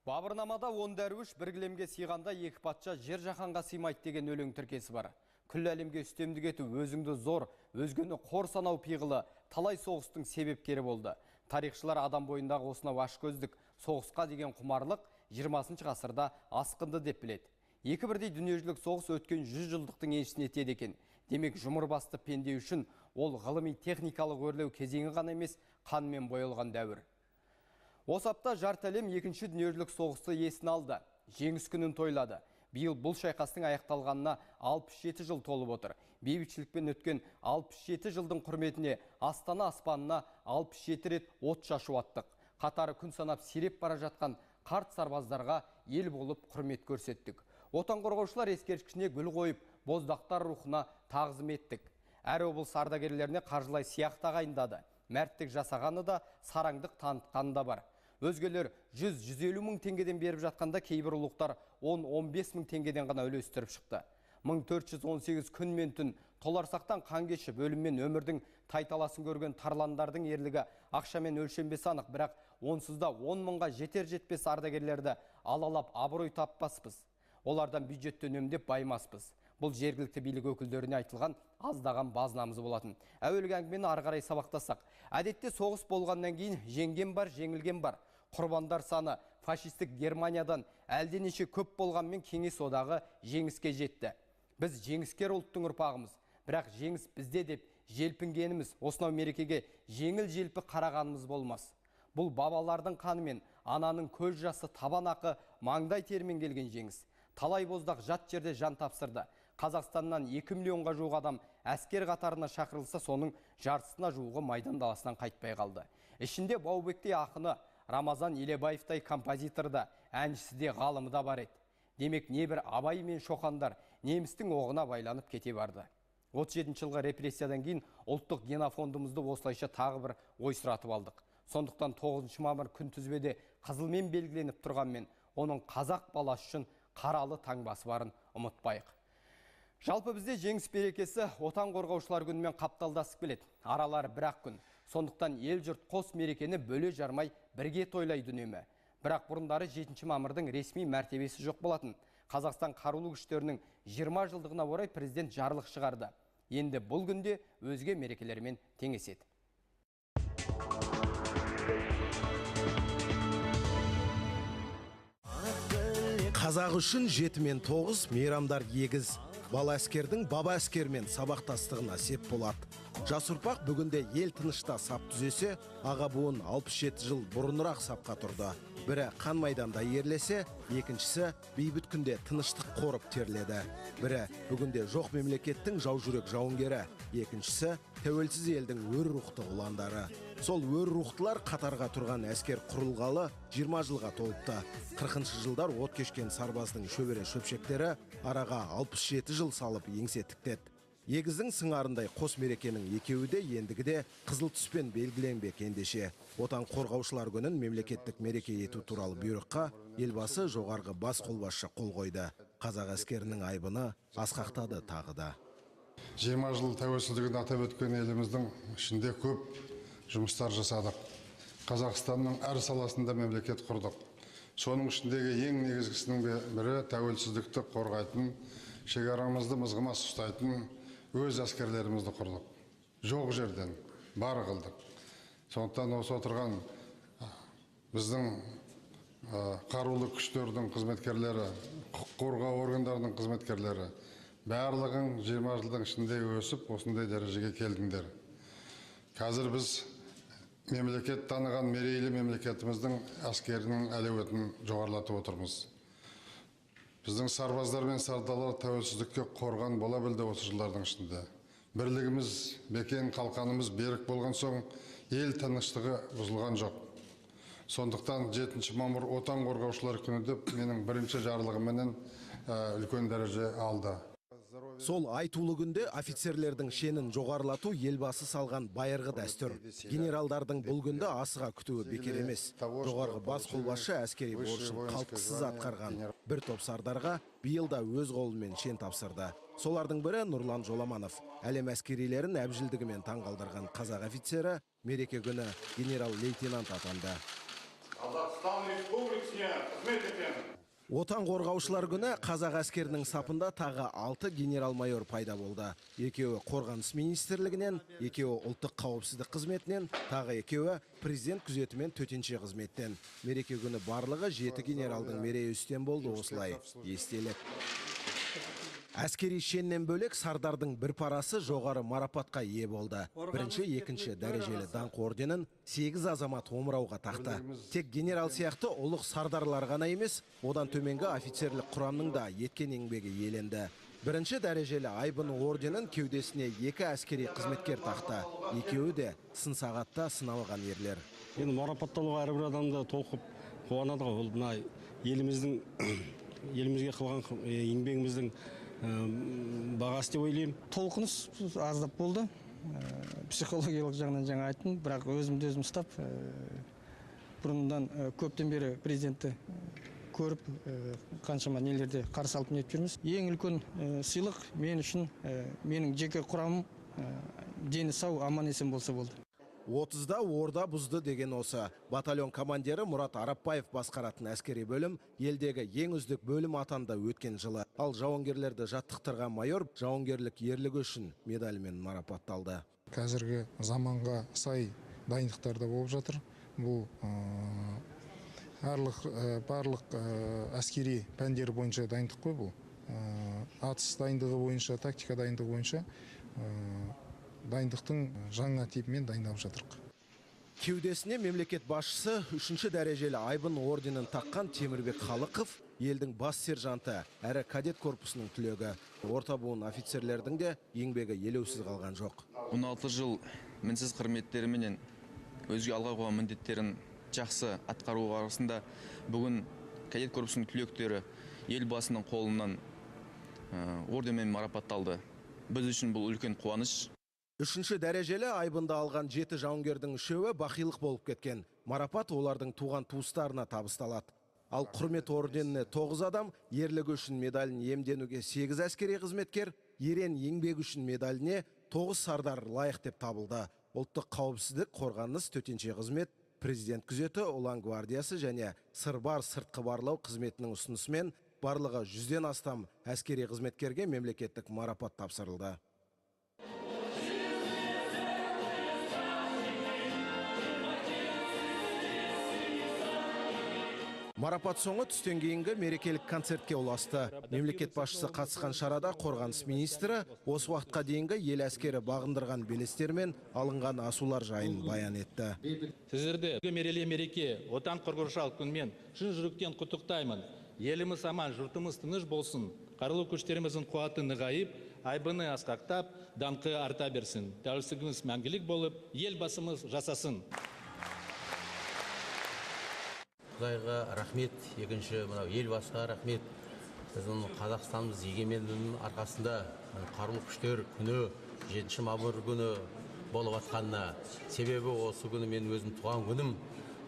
Бабырнамада 10 дәруіш бір кілемге сыйғанда екі патша жер жаһанға сыймайды деген өлең тіркесі бар. Күллі әлемге үстемдік ету, өзіңді зор, өзгені қор санау пиғылы талай соғыстың себепкері болды. Тарихшылар адам бойындағы осынау ашкөздік, соғысқа деген құмарлық 20 ғасырда асқынды деп біледі. Екі бірдей дүниежүзілік соғыс өткен 100 жылдықтың еншісіне етеді екен. Демек, жұмыр басты пенде үшін ол ғылыми техникалық өрлеу кезеңі ғана емес, қанмен боялған дәуір. Осы апта жарты әлем екінші дүниежүзілік соғысты есіне алды. Жеңіс күнін тойлады. Биыл бұл шайқастың аяқталғанына 67 жыл толып отыр. Бейбітшілікпен өткен 67 жылдың құрметіне Астана аспанына 67 рет от шашу аттық. Қатары күн санап сиреп бара жатқан қарт сарбаздарға ел болып құрмет көрсеттік. Отан қорғаушылар ескерткішіне гүл қойып, боздақтар рухына тағзым еттік. Әр облыс ардагерлеріне қаржылай сыйақы тағайындады. Мәрттік жасағаны да, сараңдық танытқаны да бар. Өзгелер 100-150 мың теңгеден беріп жатқанда, кейбір ұлықтар 10-15 мың теңгеден ғана үлестіріп шықты. 1418 күн мен түн толарсақтан қан кешіп, өліммен өмірдің тайталасын көрген тарландардың ерлігі ақшамен өлшенбесі анық, бірақ онсыз да 10 мыңға жетер-жетпес ардагерлерді алалап абырой таппаспыз. Олардан бюджетті үнемдеп баймаспыз. Бұл жергілікті билік өкілдеріне айтылған аздаған базынамыз болатын. Әуелгі әңгімені ары қарай сабақтасақ. Әдетте соғыс болғаннан кейін жеңген бар, жеңілген бар. Құрбандар саны фашистік Германиядан әлденеше көп болғанмен Кеңес одағы жеңіске жетті. Біз жеңіскер ұлттың ұрпағымыз. Бірақ жеңіс бізде деп желпінгеніміз, осынау мерекеге жеңіл-желпі қарағанымыз болмас. Бұл бабалардың қанымен, ананың көз жасы, табан ақы, маңдай термен келген жеңіс. Талай боздақ жат жерде жан тапсырды. Қазақстаннан 2 миллионға жуық адам әскер қатарына шақырылса, соның жартысына жуығы майдан даласынан қайтпай қалды. Ішінде Баубектей ақыны, Рамазан Елебаевтай композиторда, әншісі де, ғалымы да бар еді. Демек, небір Абай мен Шоқандар немістің оғына байланып кете барды. 37 жылғы репрессиядан кейін ұлттық генофондымызды осылайша тағы бір ойсыратып алдық. Сондықтан 9 мамыр күнтізбеде қызылмен белгіленіп тұрғанмен, оның қазақ баласы үшін қаралы таңбасы барын ұмытпайық. Жалпы бізде жеңіс берекесі отан қорғаушылар күнімен қапталдасып келеді. Аралары бір-ақ күн. Сондықтан ел жұрт қос мерекені бөле жармай бірге тойлайды үнемі. Бірақ бұрындары 7 мамырдың ресми мәртебесі жоқ болатын. Қазақстан қарулы күштерінің 20 жылдығына орай президент жарлық шығарды. Енді бұл күнде өзге мерекелермен теңеседі. Қазақ үшін 7 мен 9 мейрамдар егіз. Бала әскердің баба әскермен сабақтастығына сеп болады. Жас ұрпақ бүгінде ел тынышта сап түзесе, аға буын 67 жыл бұрынырақ сапқа тұрды. Бірі қан майданда ерлесе, екіншісі бейбіт күнде тыныштық қорып терледі. Бірі бүгінде жоқ мемлекеттің жау жүрек жауынгері, екіншісі тәуелсіз елдің өр рухты ұландары. Сол өр рухтылар қатарға тұрған әскер құрылғалы 20 жылға толыпты. 40 жылдар от кешкен сарбаздың шөбере шөпшектері араға 67 жыл салып еңсе тіктеді. Егіздің сыңарындай қос мерекенің екеуі де ендігі де қызыл түспен белгіленбек ендеше. Отан қорғаушылар күнін мемлекеттік мереке ету туралы бұйрыққа елбасы жоғарғы бас қолбасшы қол қойды. Қазақ әскерінің айбыны асқақтады тағы да. 20 жыл тәуелсіздігін атап өткен еліміздің ішінде көп жұмыстар жасадық. Қазақстанның әр саласында мемлекет құрдық. Соның ішіндегі ең негізгісінің бірі тәуелсіздікті қорғайтын, шекарамызды мызғымас ұстайтын өз әскерлерімізді құрдық. Жоқ жерден бар қылдық. Сондықтан осы отырған біздің қарулы күштердің қызметкерлері, құқық қорғау органдарының қызметкерлері барлығын 20 жылдың ішінде өсіп, осындай дәрежеге келдіңдер. Қазір біз мемлекет таныған мерейлі мемлекетіміздің әскерінің әлеуетін жоғарлатып отырмыз. Біздің сарбаздар мен сардарлар тәуелсіздікке қорған бола білді осы жылдардың ішінде. Бірлігіміз, бекен қалқанымыз берік болған соң, ел тыныштығы бұзылған жоқ. Сондықтан 7 мамыр отан қорғаушылар күні деп менің бірінші жарлығыменен үлкен дәреже алды. Сол айтулы күнде офицерлердің шенін жоғарлату елбасы салған байырғы дәстүр. Генералдардың бұл күнді асыға күтуі бекер емес. Жоғарғы бас қолбасшы әскери борышын қалтқысыз атқарған бір топ сардарға биыл да өз қолымен шен тапсырды. Солардың бірі Нұрлан Жоламанов. Әлем әскерилерін әбжілдігімен таңғалдырған қазақ офицері мереке күні генерал-лейтенант атанды. Қазақстан Республикасының қызмет етемін. Отан қорғаушылар күні қазақ әскерінің сапында тағы 6 генерал-майор пайда болды. Екеуі қорғаныс министрлігінен, екеуі ұлттық қауіпсіздік қызметінен, тағы екеуі президент күзетімен төтенше қызметтен. Мереке күні барлығы 7 генералдың мерейі үстем болды, осылай естелік. Әскери шеннен бөлек Сардардың бір парасы жоғары марапатқа ие болды. Бірінші, екінші дәрежелі даңқ орденін 8 азамат омырауға тақты. Тек генерал сияқты ұлық сардарлар ғана емес, одан төменгі офицерлік құрамның да еткен еңбегі еленді. Бірінші дәрежелі айбын орденін кеудесіне 2 әскери қызметкер тақты. Екеуі де сын сағатта сыналған ерлер. Енді марапатталуға әрбір адамды толқып қуанады ғой. Ол мына елімізге қылған еңбегіміздің бағасы деп ойлаймын. Толқыныс аздап болды. Психологиялық жағынан жаңа айттым, бірақ өзімді өзім ұстап, бұрыннан көптен бері президентті көріп, қаншама нелерде қарсы алып нетіп жүрміз. Ең үлкен сыйлық мен үшін менің жеке құрамым дені сау, аман есен болса болды. 30-да орда бұзды деген осы. Батальон командирі Мұрат Арапбаев басқаратын әскери бөлім елдегі ең үздік бөлім атанды өткен жылы. Ал жауынгерлерді жаттықтырған майор жауынгерлік ерлігі үшін медальмен марапатталды. Қазіргі заманға сай дайындықтарда болып жатыр. Бұл барлық әскери пәндері бойынша дайындық қой бұл. Атыс дайындығы бойынша, тактика дайындығы бойынша дайындықтың жаңа типімен дайындалып жатырық. Кеудесіне мемлекет басшысы 3-ші дәрежелі айбын орденін таққан Темірбек Халықов елдің бас сержанты әрі кадет корпусының түлегі. Орта буын офицерлердің де еңбегі елеусіз қалған жоқ. 16 жыл мінсіз қызметтеріменен өзге алға қойған міндеттерін жақсы атқару барысында бүгін кадет корпусының түлектері елбасының қолынан орденмен марапатталды. Біз үшін бұл үлкен қуаныш. 3-ші дәрежелі айбынды алған 7 жауынгердің 3-і бақилық болып кеткен. Марапат олардың туған туыстарына табысталады. Ал құрмет орденіне 9 адам, ерлігі үшін медалін иемденуге 8 әскери қызметкер, ерен еңбегі үшін медаліне 9 сардар лайық деп табылды. Ұлттық қауіпсіздік, қорғаныс, төтенше қызмет, президент күзеті, ұлан гвардиясы және сырбар сыртқы барлау қызметінің ұсынысымен барлығы 100-ден астам әскери қызметкерге мемлекеттік марапат тапсырылды. Марапат соңы түстен кейінгі мерекелік концертке ұласты. Мемлекет басшысы қатысқан шарада қорғаныс министрі осы уақытқа дейінгі ел әскері бағындырған белестер мен алынған асулар жайын баян етті. Сіздерді мерейлі мереке отан қорғаушылар күнімен шын жүректен құттықтаймын. Еліміз аман, жұртымыз тыныш болсын. Қарулы күштеріміздің қуаты нығайып, айбыны асқақтап, даңқы арта берсін. Тәуелсіздігіміз мәңгілік болып, елбасымыз жасасын. Құдайға рахмет, екінші елбасыға рахмет. Біздің Қазақстанымыз егемендігінің арқасында қарулы күштер күні 7 мамыр күні болып атқанына. Себебі осы күні мен өзім туған күнім.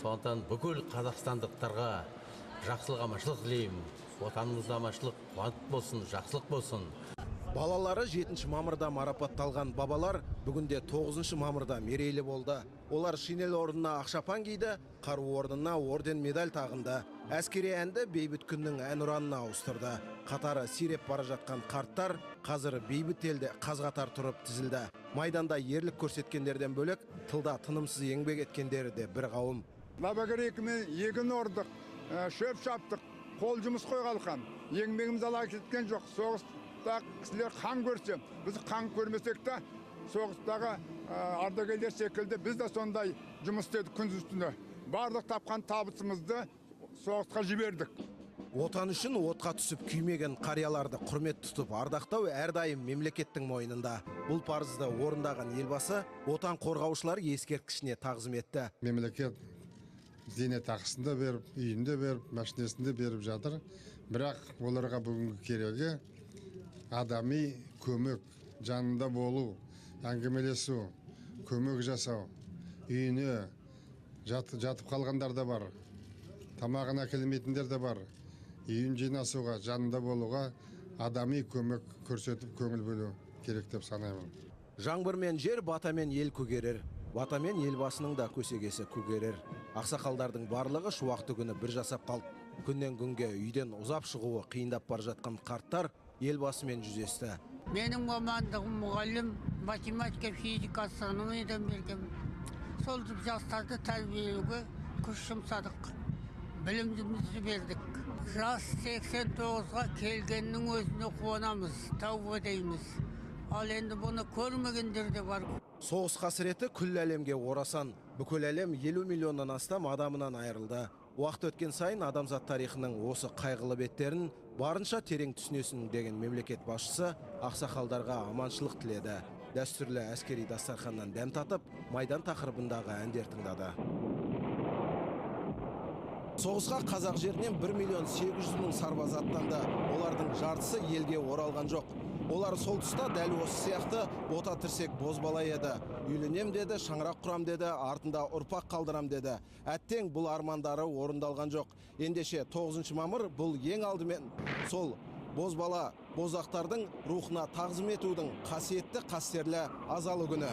Сондықтан бүкіл қазақстандықтарға жақсылық аманшылық тілеймін. Отанымызда аманшылық, қуаныш болсын, жақсылық болсын. Балалары 7 мамырда марапатталған бабалар бүгінде 9 мамырда мерейлі болды. Олар шинель орнына ақшапан киді, қару орнына орден медаль тағынды. Әскери әнді бейбіт күннің әнұранына ауыстырды. Қатары сиреп бара жатқан қарттар қазір бейбіт елде қаз-қатар тұрып тізілді. Майданда ерлік көрсеткендерден бөлек, тылда тынымсыз еңбек еткендері де бір қауым. Лабагерекімен егін ордық, шөп шаптық, қол жұмыс қойғалқан. Еңбегіміз ала кеткен жоқ. Соғыста кісілер қан көрсе, біз қан көрмесек та, соғыстағы ардагерлер секілді біз де сондай жұмыс істедік күндіз түні. Барлық тапқан табысымызды соғысқа жібердік. Отан үшін отқа түсіп күймеген қарияларды құрмет тұтып ардақтау әрдайым мемлекеттің мойнында. Бұл парызды орындаған елбасы отан қорғаушылар ескерткішіне тағзым етті. Мемлекет зейнетақысын да беріп, үйін де беріп, машинесін де беріп жатыр. Бірақ оларға бүгінгі керегі адами көмек, жанында болу, әңгімелесу, көмек жасау, үйіне жатып қалғандар да бар, тамағын әкелмейтіндер де бар. Үйін жинасуға, жанында болуға адами көмек көрсетіп көңіл бөлу керек деп санаймын. Жаңбыр мен жер, бата мен ел көгерер. Батамен елбасының да көсегесі көгерер. Ақсақалдардың барлығы шуақты күні бір жасап қалды. Күннен күнге үйден ұзап шығуы қиындап бар жатқан қарттар елбасымен жүздесті. Менің мамандығым мұғалім, математика, физика, астрономиядан берген. Сол жастарды тәрбиелеуге күш жұмсадық. Білімімізді бердік. Жас 89-ға келгеннің өзіне қуанамыз, тәуба дейміз. Ал енді бұны көрмегендер де бар. Соғыс қасіреті күллі әлемге орасан. Бүкіл әлем 50 миллионнан астам адамынан айырылды. Уақыт өткен сайын адамзат тарихының осы қайғылы беттерін барынша терең түсінесін деген мемлекет басшысы ақсақалдарға аманшылық тіледі. Дәстүрлі әскери дастарханнан дәм татып, майдан тақырыбындағы әндер тыңдады. Соғысқа қазақ жерінен 1.800.000 сарбаз аттанды. Олардың жартысы елге оралған жоқ. Олар сол тұста дәл осы сияқты бота тірсек бозбала еді. Үйленем деді, шаңырақ құрам деді, артында ұрпақ қалдырам деді. Әттең бұл армандары орындалған жоқ. Ендеше 9 мамыр бұл ең алдымен сол бозбала, бозақтардың рухына тағзым етудің қасиетті қастерлі азалы күні.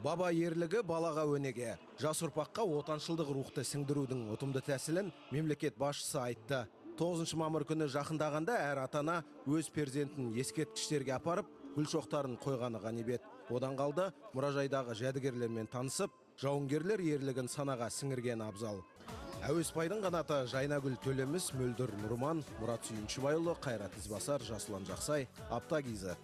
Баба ерлігі балаға өнеге. Жас ұрпаққа отаншылдық рухты сіңдірудің ұтымды тәсілін мемлекет басшысы айтты. 9 мамыр күні жақындағанда әр атана өз перзентін ескерткіштерге апарып, гүл шоқтарын қойғаны ғанибет. Одан қалды мұражайдағы жәдігерлермен танысып, жауынгерлер ерлігін санаға сіңірген абзал. Әуесбайдың қанаты Жайнагүл Төлеміс, Мөлдір Нұрман, Мұрат Сүйіншібайұлы, Қайрат Ізбасар, Жасұлан Жақсай, Апта KZ.